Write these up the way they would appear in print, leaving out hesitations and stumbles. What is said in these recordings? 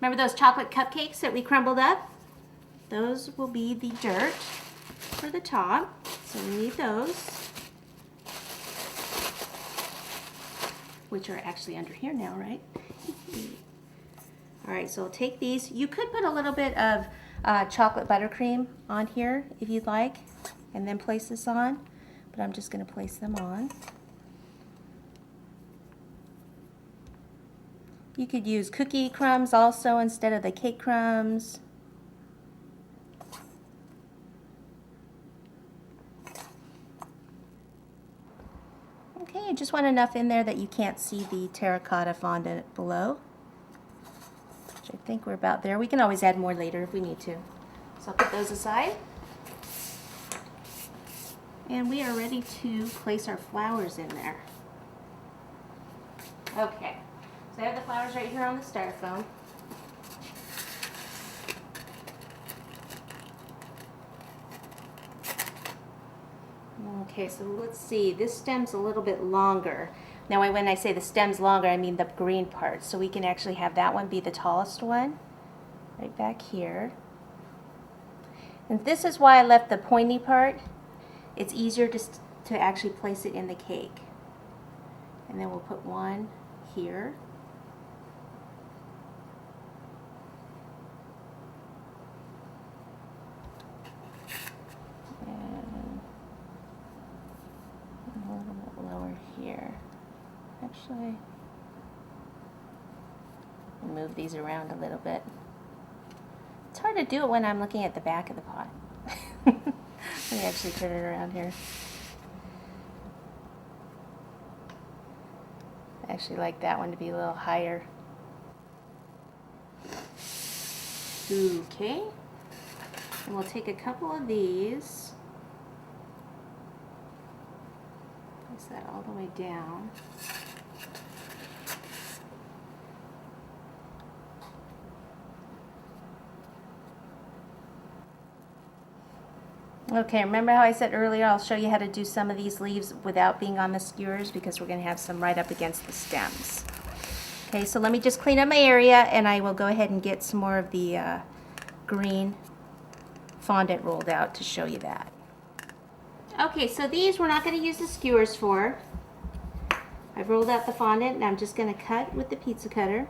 Remember those chocolate cupcakes that we crumbled up? Those will be the dirt for the top. So we need those, which are actually under here now, right? All right, so I'll take these. You could put a little bit of chocolate buttercream on here if you'd like, and then place this on, but I'm just going to place them on. You could use cookie crumbs also instead of the cake crumbs. Okay, you just want enough in there that you can't see the terracotta fondant below. Which I think we're about there. We can always add more later if we need to. So I'll put those aside. And we are ready to place our flowers in there. Okay, so I have the flowers right here on the styrofoam. Okay, so let's see, this stem's a little bit longer. Now when I say the stem's longer, I mean the green part. So we can actually have that one be the tallest one, right back here. And this is why I left the pointy part. It's easier just to actually place it in the cake. And then we'll put one here. And a little bit lower here. Actually, move these around a little bit. It's hard to do it when I'm looking at the back of the pot. Let me actually turn it around here. I actually like that one to be a little higher. Okay, and we'll take a couple of these, place that all the way down. Okay, remember how I said earlier I'll show you how to do some of these leaves without being on the skewers because we're going to have some right up against the stems. Okay, so let me just clean up my area and I will go ahead and get some more of the green fondant rolled out to show you that. Okay, so these we're not going to use the skewers for. I've rolled out the fondant and I'm just going to cut with the pizza cutter.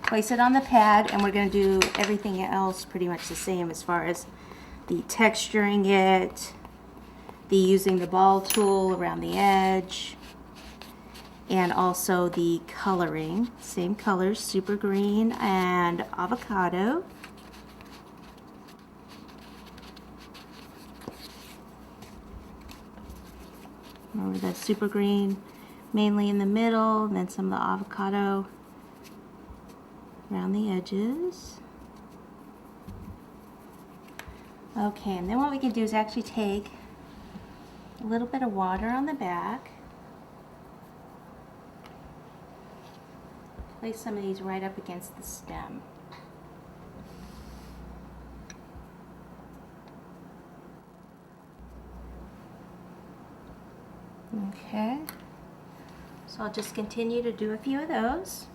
Place it on the pad and we're going to do everything else pretty much the same as far as the texturing it, the using the ball tool around the edge, and also the coloring. Same colors, super green and avocado. Remember the super green mainly in the middle, and then some of the avocado around the edges. Okay, and then what we can do is actually take a little bit of water on the back, place some of these right up against the stem. Okay, so I'll just continue to do a few of those.